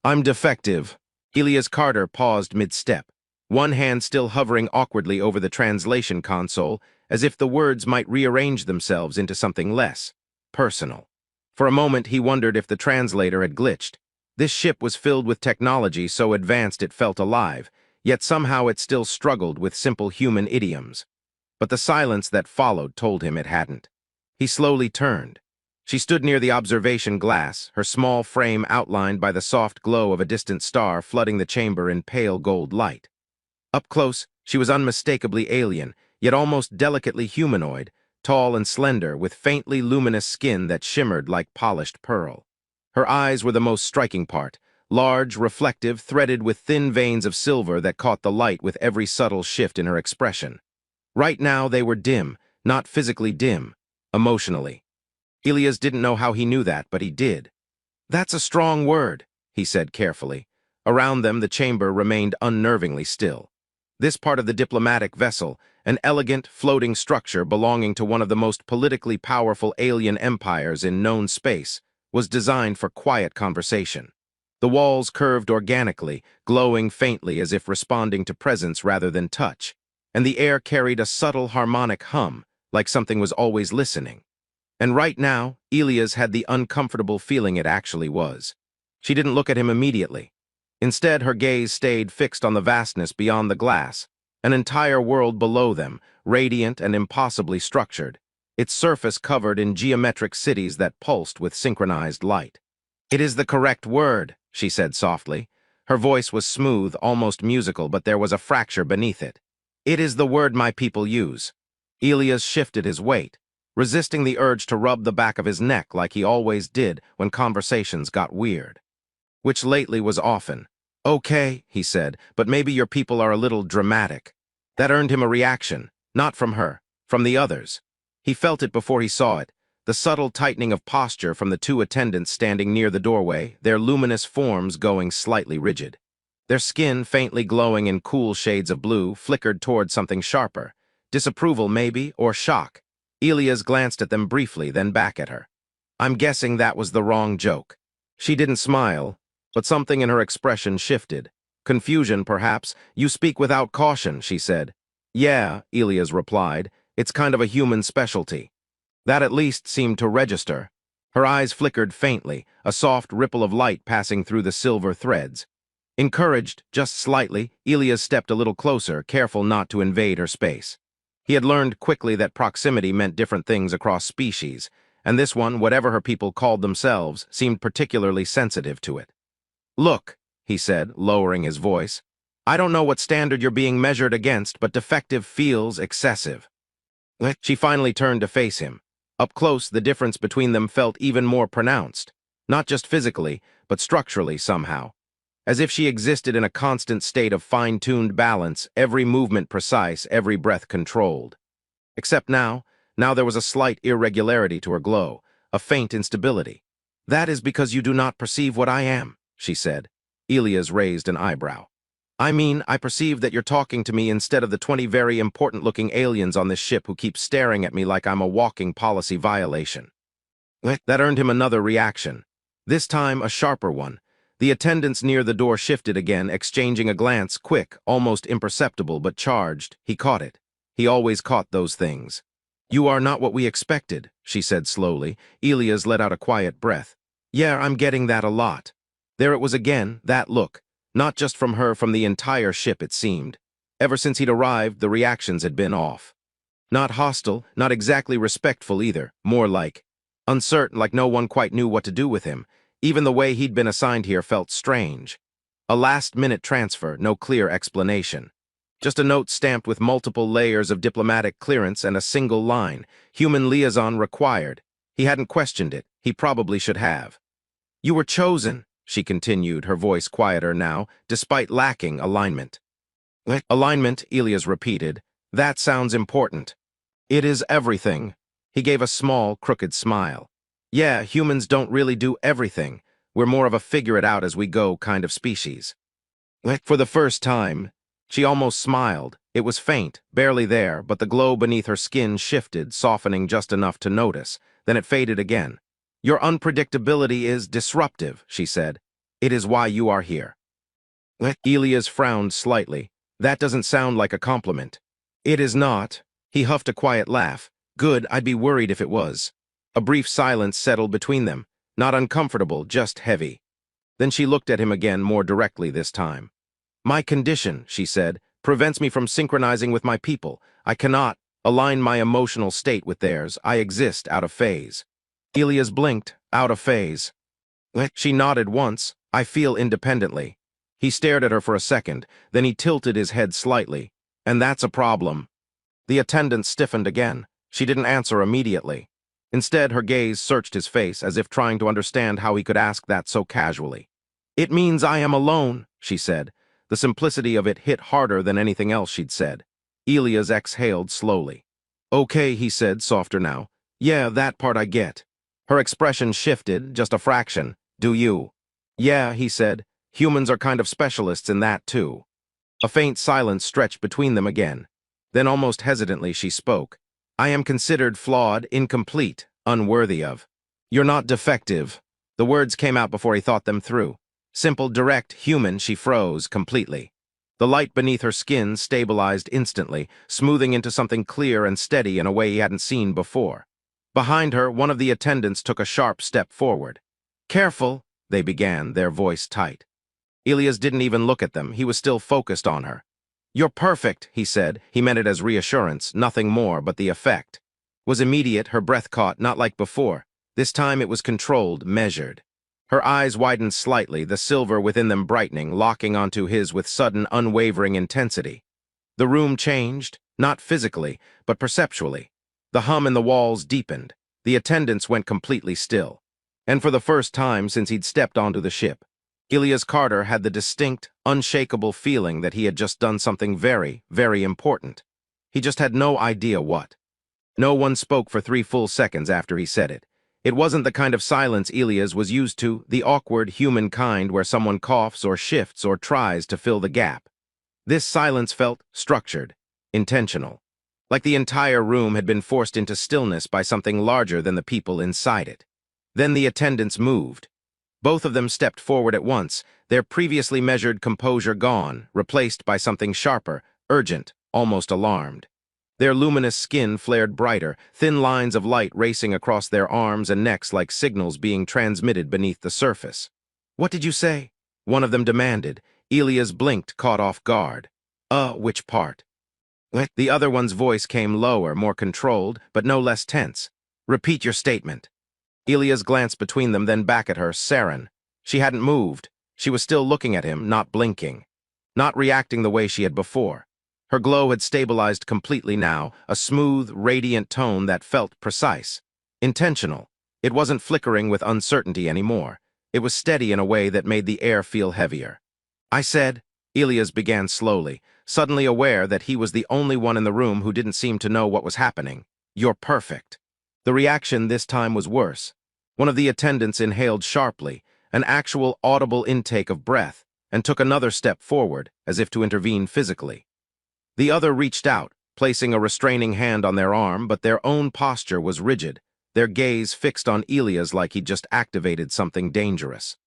I'm defective. Elias Carter paused mid-step, one hand still hovering awkwardly over the translation console, as if the words might rearrange themselves into something less personal. For a moment, he wondered if the translator had glitched. This ship was filled with technology so advanced it felt alive, yet somehow it still struggled with simple human idioms. But the silence that followed told him it hadn't. He slowly turned. She stood near the observation glass, her small frame outlined by the soft glow of a distant star flooding the chamber in pale gold light. Up close, she was unmistakably alien, yet almost delicately humanoid, tall and slender, with faintly luminous skin that shimmered like polished pearl. Her eyes were the most striking part, large, reflective, threaded with thin veins of silver that caught the light with every subtle shift in her expression. Right now they were dim, not physically dim, emotionally. Elias didn't know how he knew that, but he did. "That's a strong word," he said carefully. Around them, the chamber remained unnervingly still. This part of the diplomatic vessel, an elegant, floating structure belonging to one of the most politically powerful alien empires in known space, was designed for quiet conversation. The walls curved organically, glowing faintly as if responding to presence rather than touch, and the air carried a subtle harmonic hum, like something was always listening. And right now, Elias had the uncomfortable feeling it actually was. She didn't look at him immediately. Instead, her gaze stayed fixed on the vastness beyond the glass, an entire world below them, radiant and impossibly structured, its surface covered in geometric cities that pulsed with synchronized light. "It is the correct word," she said softly. Her voice was smooth, almost musical, but there was a fracture beneath it. "It is the word my people use." Elias shifted his weight, resisting the urge to rub the back of his neck like he always did when conversations got weird. Which lately was often. "Okay," he said, "but maybe your people are a little dramatic." That earned him a reaction, not from her, from the others. He felt it before he saw it, the subtle tightening of posture from the two attendants standing near the doorway, their luminous forms going slightly rigid. Their skin, faintly glowing in cool shades of blue, flickered toward something sharper. Disapproval, maybe, or shock. Elias glanced at them briefly, then back at her. "I'm guessing that was the wrong joke." She didn't smile, but something in her expression shifted. Confusion, perhaps. "You speak without caution," she said. "Yeah," Elias replied. "It's kind of a human specialty." That at least seemed to register. Her eyes flickered faintly, a soft ripple of light passing through the silver threads. Encouraged, just slightly, Elias stepped a little closer, careful not to invade her space. He had learned quickly that proximity meant different things across species, and this one, whatever her people called themselves, seemed particularly sensitive to it. "Look," he said, lowering his voice, "I don't know what standard you're being measured against, but defective feels excessive." She finally turned to face him. Up close, the difference between them felt even more pronounced, not just physically, but structurally somehow. As if she existed in a constant state of fine-tuned balance, every movement precise, every breath controlled. Except now there was a slight irregularity to her glow, a faint instability. "That is because you do not perceive what I am," she said. Elias raised an eyebrow. "I mean, I perceive that you're talking to me instead of the 20 very important-looking aliens on this ship who keep staring at me like I'm a walking policy violation." That earned him another reaction, this time a sharper one. The attendants near the door shifted again, exchanging a glance, quick, almost imperceptible, but charged. He caught it. He always caught those things. "You are not what we expected," she said slowly. Elias let out a quiet breath. "Yeah, I'm getting that a lot." There it was again, that look. Not just from her, from the entire ship, it seemed. Ever since he'd arrived, the reactions had been off. Not hostile, not exactly respectful either, more like uncertain, like no one quite knew what to do with him. Even the way he'd been assigned here felt strange. A last-minute transfer, no clear explanation. Just a note stamped with multiple layers of diplomatic clearance and a single line, "Human liaison required." He hadn't questioned it. He probably should have. "You were chosen," she continued, her voice quieter now, despite lacking alignment. "Alignment," Elias repeated. "That sounds important." "It is everything." He gave a small, crooked smile. "Yeah, humans don't really do everything. We're more of a figure-it-out-as-we-go kind of species." For the first time, she almost smiled. It was faint, barely there, but the glow beneath her skin shifted, softening just enough to notice. Then it faded again. "Your unpredictability is disruptive," she said. It is why you are here. Elias frowned slightly. That doesn't sound like a compliment. It is not. He huffed a quiet laugh. Good, I'd be worried if it was. A brief silence settled between them. Not uncomfortable, just heavy. Then she looked at him again, more directly this time. My condition, she said, prevents me from synchronizing with my people. I cannot align my emotional state with theirs. I exist out of phase. Elias blinked. Out of phase. She nodded once. I feel independently. He stared at her for a second, then he tilted his head slightly. And that's a problem. The attendant stiffened again. She didn't answer immediately. Instead, her gaze searched his face as if trying to understand how he could ask that so casually. It means I am alone, she said. The simplicity of it hit harder than anything else she'd said. Elias exhaled slowly. Okay, he said, softer now. Yeah, that part I get. Her expression shifted, just a fraction. Do you? Yeah, he said. Humans are kind of specialists in that, too. A faint silence stretched between them again. Then almost hesitantly she spoke. I am considered flawed, incomplete, unworthy of. You're not defective. The words came out before he thought them through. Simple, direct, human, she froze completely. The light beneath her skin stabilized instantly, smoothing into something clear and steady in a way he hadn't seen before. Behind her, one of the attendants took a sharp step forward. Careful, they began, their voice tight. Elias didn't even look at them. He was still focused on her. You're perfect, he said. He meant it as reassurance, nothing more, but the effect was immediate, her breath caught, not like before. This time it was controlled, measured. Her eyes widened slightly, the silver within them brightening, locking onto his with sudden, unwavering intensity. The room changed, not physically, but perceptually. The hum in the walls deepened. The attendants went completely still. And for the first time since he'd stepped onto the ship, Elias Carter had the distinct, unshakable feeling that he had just done something very, very important. He just had no idea what. No one spoke for 3 full seconds after he said it. It wasn't the kind of silence Elias was used to, the awkward human kind where someone coughs or shifts or tries to fill the gap. This silence felt structured, intentional, like the entire room had been forced into stillness by something larger than the people inside it. Then the attendants moved. Both of them stepped forward at once, their previously measured composure gone, replaced by something sharper, urgent, almost alarmed. Their luminous skin flared brighter, thin lines of light racing across their arms and necks like signals being transmitted beneath the surface. What did you say? One of them demanded. Elias blinked, caught off guard. Which part? The other one's voice came lower, more controlled, but no less tense. Repeat your statement. Elias glanced between them, then back at her, Saren. She hadn't moved. She was still looking at him, not blinking. Not reacting the way she had before. Her glow had stabilized completely now, a smooth, radiant tone that felt precise. Intentional. It wasn't flickering with uncertainty anymore. It was steady in a way that made the air feel heavier. I said, Elias began slowly, suddenly aware that he was the only one in the room who didn't seem to know what was happening. You're perfect. The reaction this time was worse. One of the attendants inhaled sharply, an actual audible intake of breath, and took another step forward, as if to intervene physically. The other reached out, placing a restraining hand on their arm, but their own posture was rigid, their gaze fixed on Elias like he'd just activated something dangerous.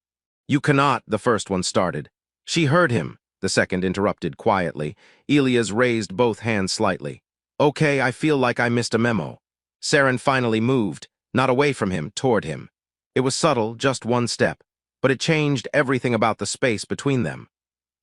You cannot, the first one started. She heard him, the second interrupted quietly. Elias raised both hands slightly. Okay, I feel like I missed a memo. Saren finally moved, not away from him, toward him. It was subtle, just one step, but it changed everything about the space between them.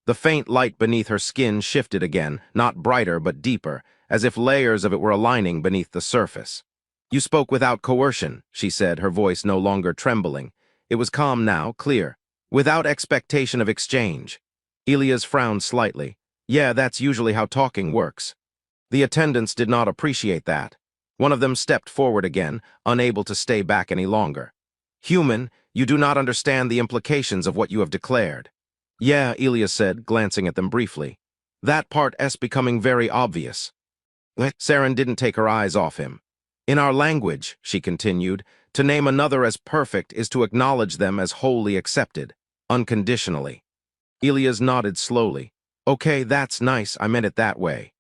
The faint light beneath her skin shifted again, not brighter but deeper, as if layers of it were aligning beneath the surface. You spoke without coercion, she said, her voice no longer trembling. It was calm now, clear, without expectation of exchange. Elias frowned slightly. Yeah, that's usually how talking works. The attendants did not appreciate that. One of them stepped forward again, unable to stay back any longer. Human, you do not understand the implications of what you have declared. Yeah, Elias said, glancing at them briefly. That part's becoming very obvious. Saren didn't take her eyes off him. In our language, she continued, to name another as perfect is to acknowledge them as wholly accepted, unconditionally. Elias nodded slowly. Okay, that's nice, I meant it that way.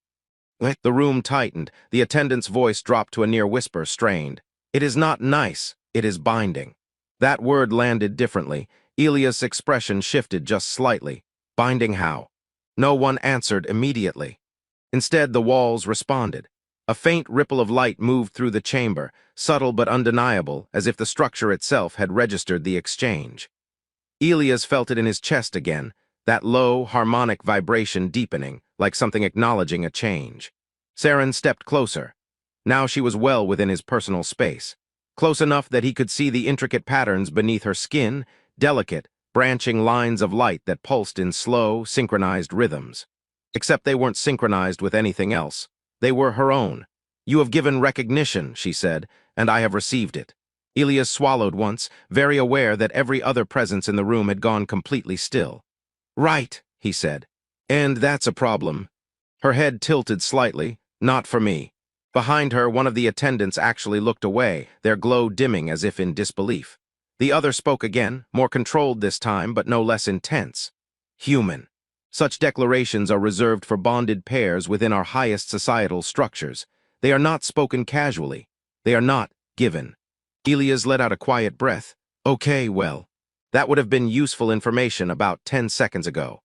The room tightened, the attendant's voice dropped to a near whisper, strained. It is not nice, it is binding. That word landed differently. Elias' expression shifted just slightly. Binding how? No one answered immediately. Instead, the walls responded. A faint ripple of light moved through the chamber, subtle but undeniable, as if the structure itself had registered the exchange. Elias felt it in his chest again, that low, harmonic vibration deepening, like something acknowledging a change. Saren stepped closer. Now she was well within his personal space, close enough that he could see the intricate patterns beneath her skin, delicate, branching lines of light that pulsed in slow, synchronized rhythms. Except they weren't synchronized with anything else. They were her own. "You have given recognition," she said, "and I have received it." Elias swallowed once, very aware that every other presence in the room had gone completely still. "Right," he said. "And that's a problem." Her head tilted slightly. "Not for me." Behind her, one of the attendants actually looked away, their glow dimming as if in disbelief. The other spoke again, more controlled this time, but no less intense. "Human. Such declarations are reserved for bonded pairs within our highest societal structures. They are not spoken casually. They are not given." Elias let out a quiet breath. "Okay, well, that would have been useful information about 10 seconds ago."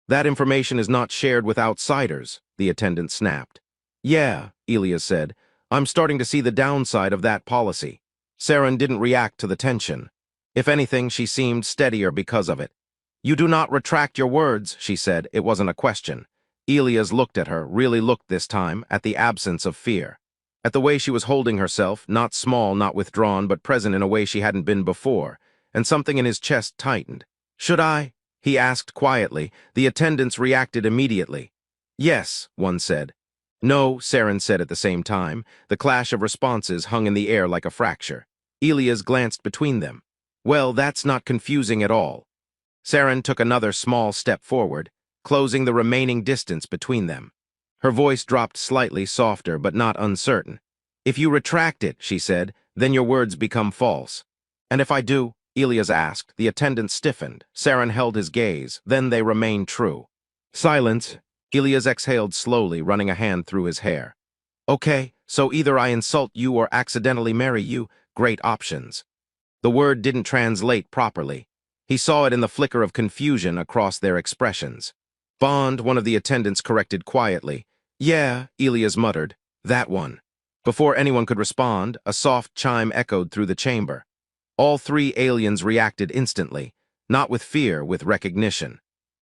"That information is not shared with outsiders," the attendant snapped. "Yeah," Elias said, "I'm starting to see the downside of that policy." Saren didn't react to the tension. If anything, she seemed steadier because of it. "You do not retract your words," she said. It wasn't a question. Elias looked at her, really looked this time, at the absence of fear. At the way she was holding herself, not small, not withdrawn, but present in a way she hadn't been before, and something in his chest tightened. "Should I?" he asked quietly. The attendants reacted immediately. "Yes," one said. "No," Saren said at the same time. The clash of responses hung in the air like a fracture. Elias glanced between them. "Well, that's not confusing at all." Saren took another small step forward, closing the remaining distance between them. Her voice dropped slightly softer, but not uncertain. "If you retract it," she said, "then your words become false." "And if I do?" Elias asked. The attendant stiffened. Saren held his gaze. "Then they remain true." Silence. Elias exhaled slowly, running a hand through his hair. "Okay, so either I insult you or accidentally marry you. Great options." The word didn't translate properly. He saw it in the flicker of confusion across their expressions. "Bond," one of the attendants corrected quietly. "Yeah," Elias muttered. "That one." Before anyone could respond, a soft chime echoed through the chamber. All three aliens reacted instantly, not with fear, with recognition.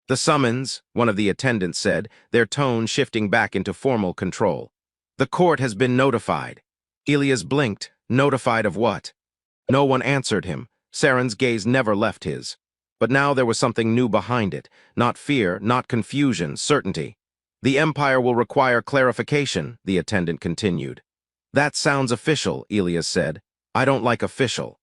"The summons," one of the attendants said, their tone shifting back into formal control. "The court has been notified." Elias blinked. Notified of what? No one answered him. Saren's gaze never left his. But now there was something new behind it. Not fear, not confusion, certainty. "The Empire will require clarification," the attendant continued. "That sounds official," Elias said. "I don't like official."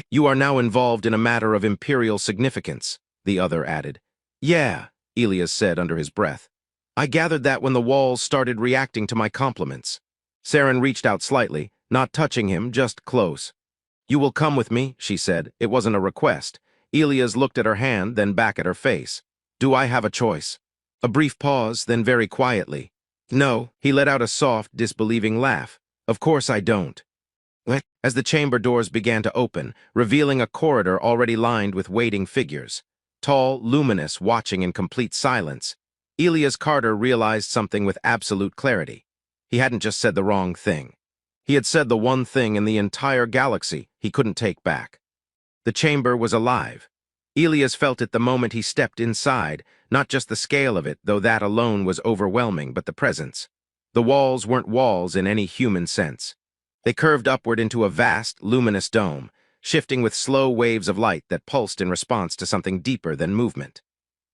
"You are now involved in a matter of imperial significance," the other added. "Yeah," Elias said under his breath. "I gathered that when the walls started reacting to my compliments." Saren reached out slightly, not touching him, just close. "You will come with me," she said. It wasn't a request. Elias looked at her hand, then back at her face. "Do I have a choice?" A brief pause, then very quietly. "No." He let out a soft, disbelieving laugh. "Of course I don't." As the chamber doors began to open, revealing a corridor already lined with waiting figures. Tall, luminous, watching in complete silence. Elias Carter realized something with absolute clarity. He hadn't just said the wrong thing. He had said the one thing in the entire galaxy he couldn't take back. The chamber was alive. Elias felt it the moment he stepped inside, not just the scale of it, though that alone was overwhelming, but the presence. The walls weren't walls in any human sense. They curved upward into a vast, luminous dome, shifting with slow waves of light that pulsed in response to something deeper than movement.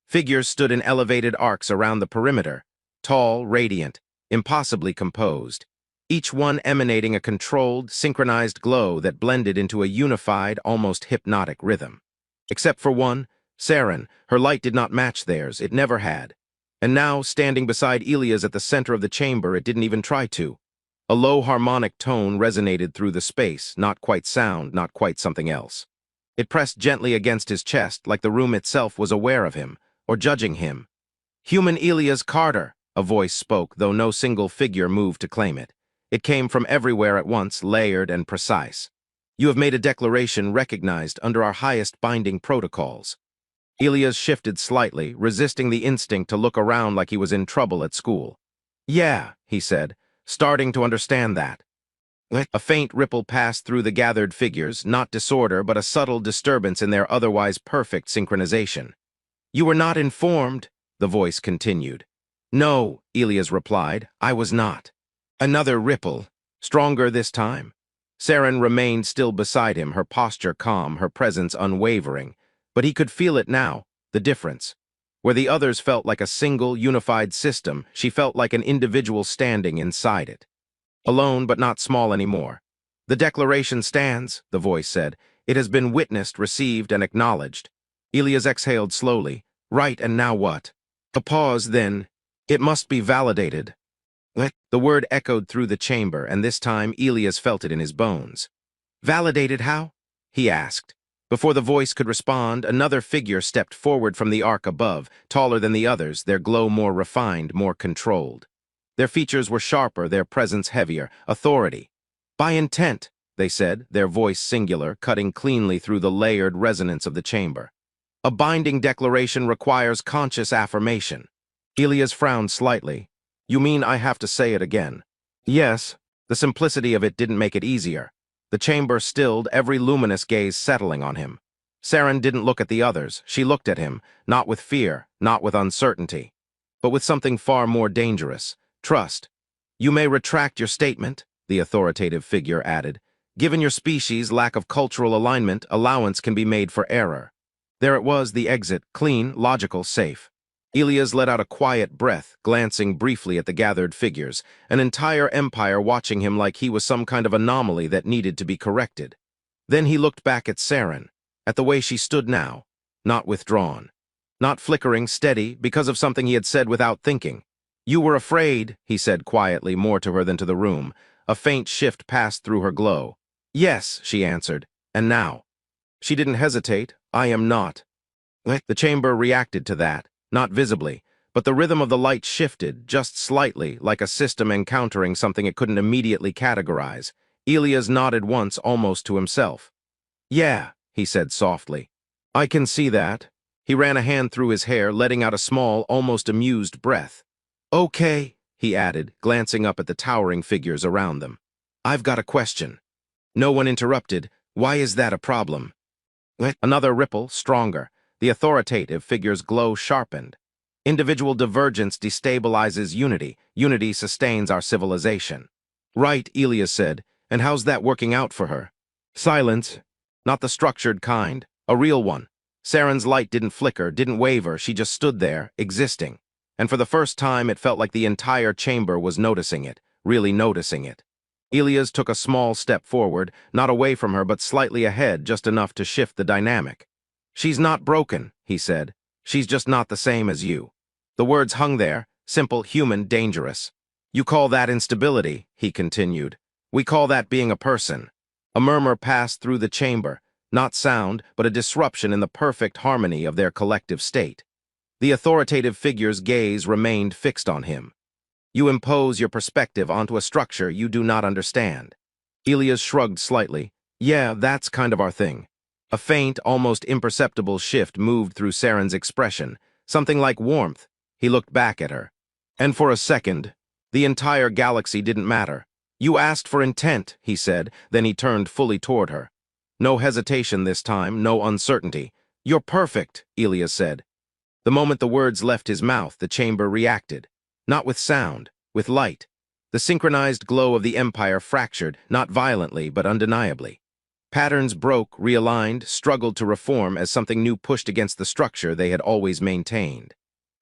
Figures stood in elevated arcs around the perimeter, tall, radiant, impossibly composed, each one emanating a controlled, synchronized glow that blended into a unified, almost hypnotic rhythm. Except for one, Saren, her light did not match theirs, it never had. And now, standing beside Elias at the center of the chamber, it didn't even try to. A low harmonic tone resonated through the space, not quite sound, not quite something else. It pressed gently against his chest, like the room itself was aware of him, or judging him. "Human Elias Carter," a voice spoke, though no single figure moved to claim it. It came from everywhere at once, layered and precise. You have made a declaration recognized under our highest binding protocols. Elias shifted slightly, resisting the instinct to look around like he was in trouble at school. Yeah, he said, starting to understand that. A faint ripple passed through the gathered figures, not disorder, but a subtle disturbance in their otherwise perfect synchronization. You were not informed, the voice continued. No, Elias replied, I was not. Another ripple, stronger this time. Saren remained still beside him, her posture calm, her presence unwavering. But he could feel it now, the difference. Where the others felt like a single, unified system, she felt like an individual standing inside it. Alone, but not small anymore. The declaration stands, the voice said. It has been witnessed, received, and acknowledged. Elias exhaled slowly. Right, and now what? A pause, then. It must be validated. The word echoed through the chamber, and this time Elias felt it in his bones. Validated how? He asked. Before the voice could respond, another figure stepped forward from the arc above, taller than the others, their glow more refined, more controlled. Their features were sharper, their presence heavier, authority. By intent, they said, their voice singular, cutting cleanly through the layered resonance of the chamber. A binding declaration requires conscious affirmation. Elias frowned slightly. You mean I have to say it again? Yes. The simplicity of it didn't make it easier. The chamber stilled, every luminous gaze settling on him. Saren didn't look at the others. She looked at him, not with fear, not with uncertainty, but with something far more dangerous. Trust. You may retract your statement, the authoritative figure added. Given your species' lack of cultural alignment, allowance can be made for error. There it was, the exit, clean, logical, safe. Elias let out a quiet breath, glancing briefly at the gathered figures, an entire empire watching him like he was some kind of anomaly that needed to be corrected. Then he looked back at Saren, at the way she stood now, not withdrawn, not flickering, steady, because of something he had said without thinking. You were afraid, he said quietly, more to her than to the room. A faint shift passed through her glow. Yes, she answered, and now? She didn't hesitate. I am not. The chamber reacted to that. Not visibly, but the rhythm of the light shifted, just slightly, like a system encountering something it couldn't immediately categorize. Elias nodded once, almost to himself. Yeah, he said softly. I can see that. He ran a hand through his hair, letting out a small, almost amused breath. Okay, he added, glancing up at the towering figures around them. I've got a question. No one interrupted. Why is that a problem? Another ripple, stronger. The authoritative figure's glow sharpened. Individual divergence destabilizes unity. Unity sustains our civilization. Right, Elias said. And how's that working out for her? Silence. Not the structured kind. A real one. Saren's light didn't flicker, didn't waver. She just stood there, existing. And for the first time, it felt like the entire chamber was noticing it, really noticing it. Elias took a small step forward, not away from her, but slightly ahead, just enough to shift the dynamic. She's not broken, he said. She's just not the same as you. The words hung there, simple, human, dangerous. You call that instability, he continued. We call that being a person. A murmur passed through the chamber, not sound, but a disruption in the perfect harmony of their collective state. The authoritative figure's gaze remained fixed on him. You impose your perspective onto a structure you do not understand. Elias shrugged slightly. Yeah, that's kind of our thing. A faint, almost imperceptible shift moved through Saren's expression, something like warmth. He looked back at her. And for a second, the entire galaxy didn't matter. You asked for intent, he said, then he turned fully toward her. No hesitation this time, no uncertainty. You're perfect, Elias said. The moment the words left his mouth, the chamber reacted. Not with sound, with light. The synchronized glow of the Empire fractured, not violently, but undeniably. Patterns broke, realigned, struggled to reform as something new pushed against the structure they had always maintained.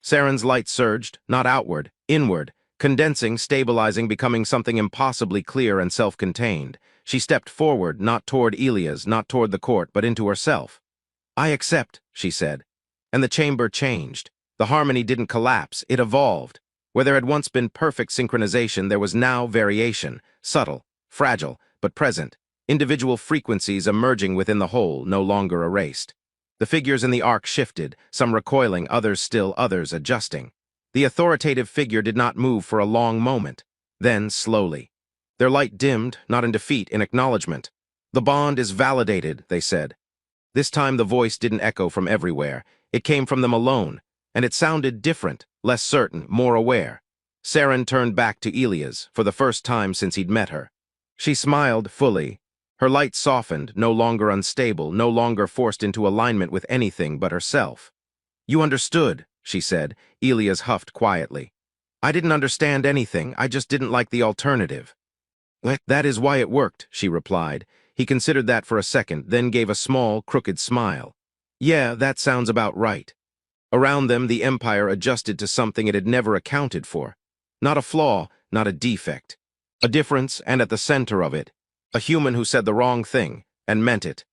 Saren's light surged, not outward, inward, condensing, stabilizing, becoming something impossibly clear and self-contained. She stepped forward, not toward Elias, not toward the court, but into herself. I accept, she said. And the chamber changed. The harmony didn't collapse, it evolved. Where there had once been perfect synchronization, there was now variation, subtle, fragile, but present. Individual frequencies emerging within the whole, no longer erased. The figures in the arc shifted, some recoiling, others still, others adjusting. The authoritative figure did not move for a long moment. Then, slowly. Their light dimmed, not in defeat, in acknowledgement. The bond is validated, they said. This time the voice didn't echo from everywhere. It came from them alone, and it sounded different, less certain, more aware. Saren turned back to Elias, for the first time since he'd met her. She smiled fully. Her light softened, no longer unstable, no longer forced into alignment with anything but herself. "You understood," she said. Elias huffed quietly. "I didn't understand anything, I just didn't like the alternative." "That is why it worked," she replied. He considered that for a second, then gave a small, crooked smile. "Yeah, that sounds about right." Around them, the Empire adjusted to something it had never accounted for. Not a flaw, not a defect. A difference, and at the center of it, a human who said the wrong thing, and meant it.